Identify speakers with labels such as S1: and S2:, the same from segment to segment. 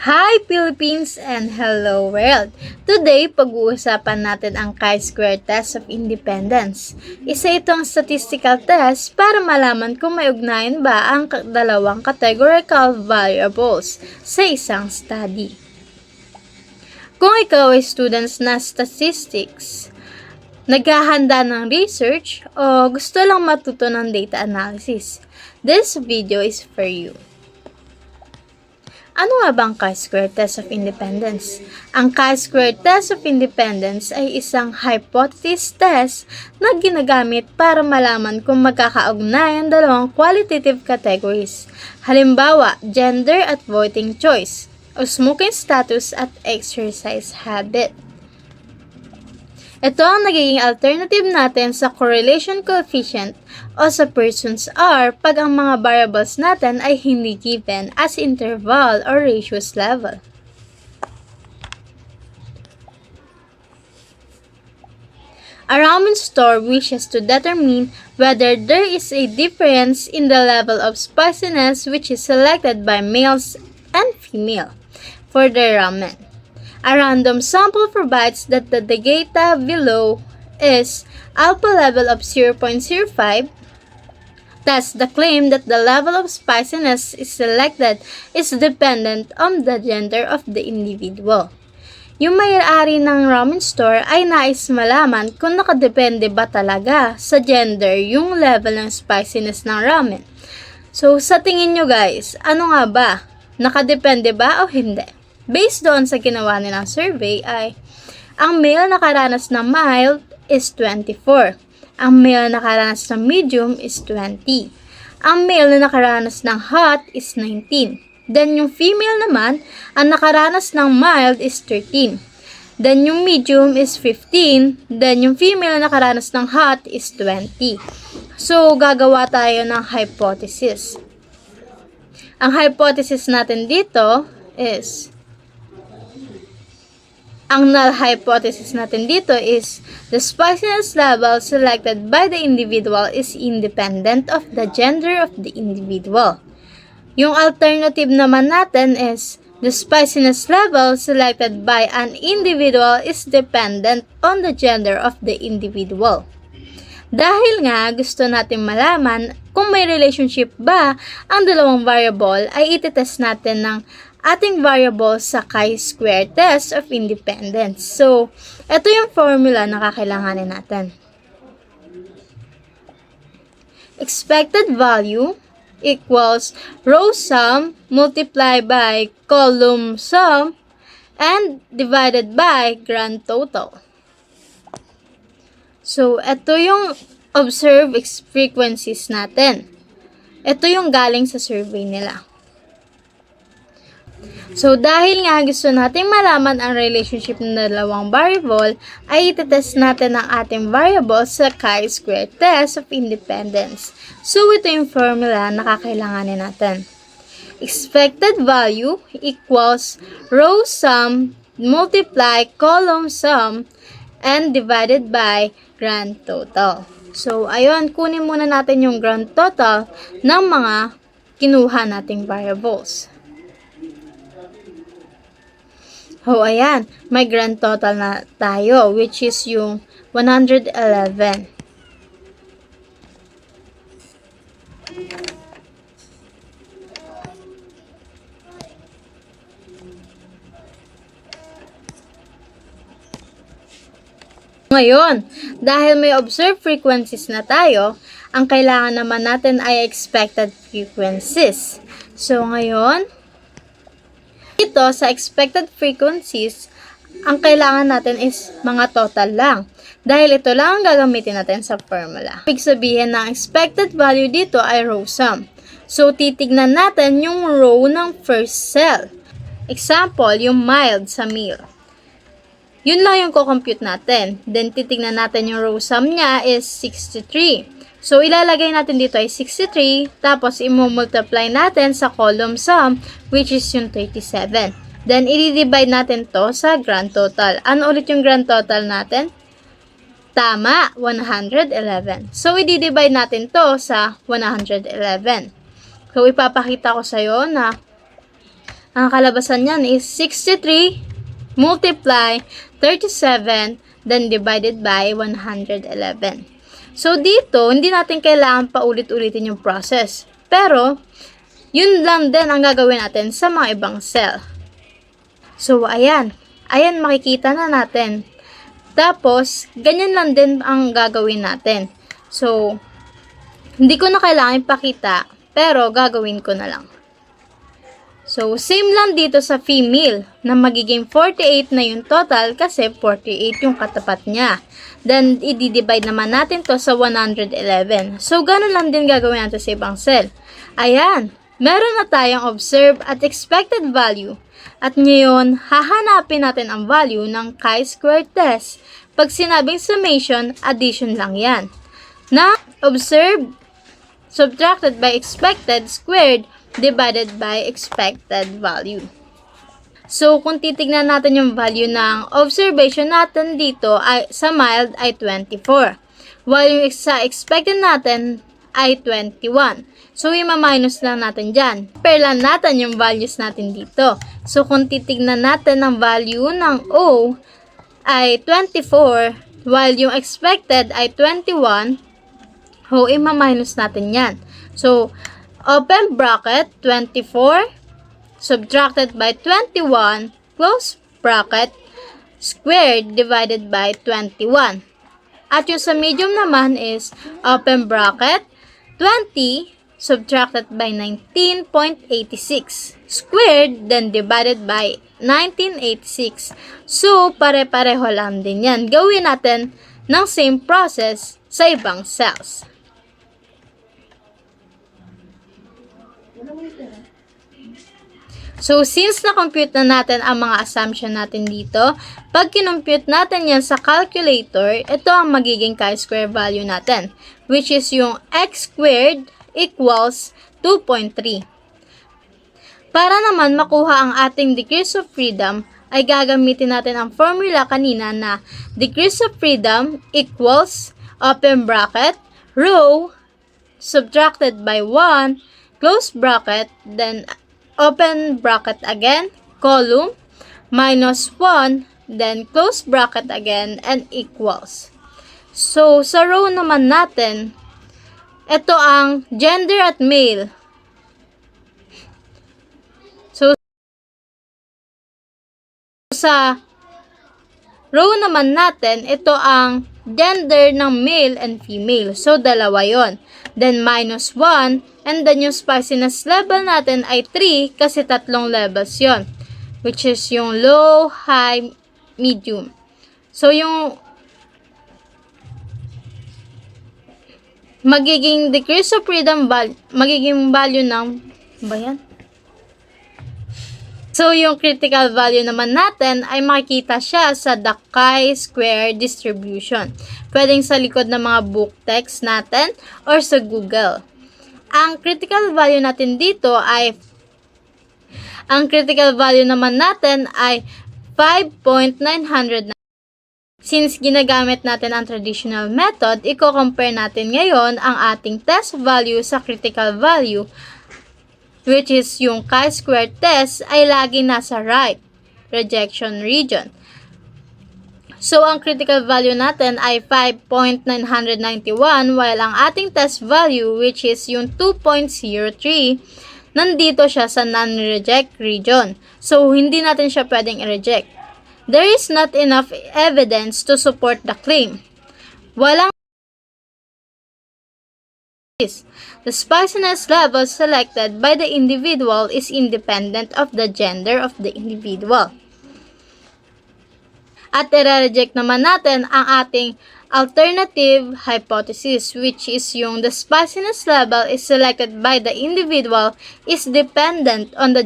S1: Hi Philippines and hello world! Today, pag-uusapan natin ang chi-square test of independence. Isa itong statistical test para malaman kung may ugnayan ba ang dalawang categorical variables sa isang study. Kung ikaw ay students na statistics, naghahanda ng research o gusto lang matuto ng data analysis, this video is for you. Ano nga bang chi-square test of independence? Ang chi-square test of independence ay isang hypothesis test na ginagamit para malaman kung magkakaugnayan dalawang qualitative categories. Halimbawa, gender at voting choice, o smoking status at exercise habit. Ito ang nagiging alternative natin sa correlation coefficient o sa Pearson's R pag ang mga variables natin ay hindi given as interval or ratios level. A ramen store wishes to determine whether there is a difference in the level of spiciness which is selected by males and female for their ramen. A random sample provides that the data below is alpha level of 0.05. Thus, the claim that the level of spiciness is selected is dependent on the gender of the individual. Yung may-ari ng ramen store ay nais malaman kung nakadepende ba talaga sa gender yung level ng spiciness ng ramen. So, sa tingin nyo guys, ano nga ba? Nakadepende ba o hindi? Based doon sa ginawa nilang survey ay, ang male nakaranas ng mild is 24. Ang male nakaranas ng medium is 20. Ang male na nakaranas ng hot is 19. Then yung female naman, ang nakaranas ng mild is 13. Then yung medium is 15. Then yung female na nakaranas ng hot is 20. So, gagawa tayo ng hypothesis. Ang hypothesis natin dito is, ang null hypothesis natin dito is the spiciness level selected by the individual is independent of the gender of the individual. Yung alternative naman natin is the spiciness level selected by an individual is dependent on the gender of the individual. Dahil nga gusto natin malaman kung may relationship ba ang dalawang variable, ay itetest natin ng ating variable sa chi-square test of independence. So, ito yung formula na kakailanganin natin. Expected value equals row sum multiplied by column sum and divided by grand total. So, ito yung observed frequencies natin. Ito yung galing sa survey nila. So, dahil nga gusto nating malaman ang relationship ng dalawang variable, ay itetest natin ang ating variable sa chi-square test of independence. So, ito yung formula na kakailanganin natin. Expected value equals row sum multiply column sum and divided by grand total. So, ayun, kunin muna natin yung grand total ng mga kinuha nating variables. Oh, ayan. May grand total na tayo, which is yung 111. Ngayon, dahil may observed frequencies na tayo, ang kailangan naman natin ay expected frequencies. So, ngayon, ito sa expected frequencies, ang kailangan natin is mga total lang. Dahil ito lang ang gagamitin natin sa formula. Ibig sabihin ng expected value dito ay row sum. So, titignan natin yung row ng first cell. Example, yung mild sa male. Yun lang yung ko-compute natin. Then, titignan natin yung row sum niya is 63. So, ilalagay natin dito ay 63, tapos i-multiply natin sa column sum, which is yung 37. Then, i-divide natin to sa grand total. Ano ulit yung grand total natin? Tama, 111. So, i-divide natin to sa 111. So, ipapakita ko sa'yo na Ang kalabasan niyan is 63 multiply 37 then divided by 111. So dito, hindi natin kailangan paulit-ulitin yung process. Pero, yun lang din ang gagawin natin sa mga ibang cell. So, ayan. Ayan, makikita na natin. Tapos, ganyan lang din ang gagawin natin. So, hindi ko na kailangan ipakita, pero gagawin ko na lang. So, same lang dito sa female na magiging 48 na yung total kasi 48 yung katapat niya. Then, i-divide naman natin to sa 111. So, ganun lang din gagawin natin sa ibang cell. Ayan, meron na tayong observed at expected value. At ngayon, hahanapin natin ang value ng chi-square test. Pag sinabing summation, addition lang yan. Na observed subtracted by expected squared divided by expected value. So, kung titignan natin yung value ng observation natin dito ay, sa mild ay 24. While yung sa expected natin ay 21. So, ima-minus lang natin dyan. Compare lang natin yung values natin dito. So, kung titignan natin ang value ng O ay 24, while yung expected ay 21, ima-minus natin yan. So, open bracket, 24, subtracted by 21, close bracket, squared divided by 21. At yung sa medium naman is, open bracket, 20, subtracted by 19.86, squared, then divided by 1986. So, pare-pareho lang din yan. Gawin natin ng same process sa ibang cells. So, since na-compute na natin ang mga assumption natin dito, pag kinompute natin yan sa calculator, ito ang magiging chi-square value natin, which is yung x squared equals 2.3. Para naman makuha ang ating degrees of freedom, ay gagamitin natin ang formula kanina na degrees of freedom equals, open bracket, row, subtracted by 1, close bracket, then open bracket again, column, minus 1, then close bracket again, and equals. So, sa row naman natin, ito ang gender at male. So, sa row naman natin, ito ang gender ng male and female. So, dalawa yon. Then, minus 1. And then, yung spiciness level natin ay 3 kasi tatlong levels yon, which is yung low, high, medium. So, yung magiging degrees of freedom magiging value ng ba yan? So, yung critical value naman natin ay makikita siya sa the chi-square distribution. Pwedeng sa likod ng mga book text natin or sa Google. Ang critical value natin dito ay ang critical value naman natin ay 5.909. Since ginagamit natin ang traditional method, i-compare natin ngayon ang ating test value sa critical value, which is yung chi-square test ay lagi nasa right rejection region. So, ang critical value natin ay 5.991 while ang ating test value, which is yung 2.03, nandito siya sa non-reject region. So, hindi natin siya pwedeng i-reject. There is not enough evidence to support the claim. Walang the spiciness level selected by the individual is independent of the gender of the individual. At i-reject naman natin ang ating alternative hypothesis, which is yung the spiciness level is selected by the individual is dependent on the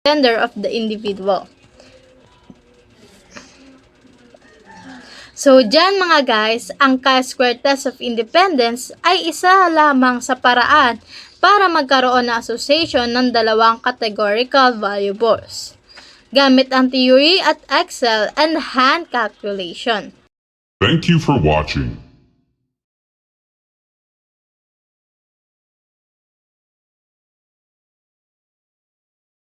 S1: gender of the individual. So, dyan mga guys, ang chi-square test of independence ay isa lamang sa paraan para magkaroon ng association ng dalawang categorical variables, gamit ang theory at Excel and hand calculation.
S2: Thank you for watching.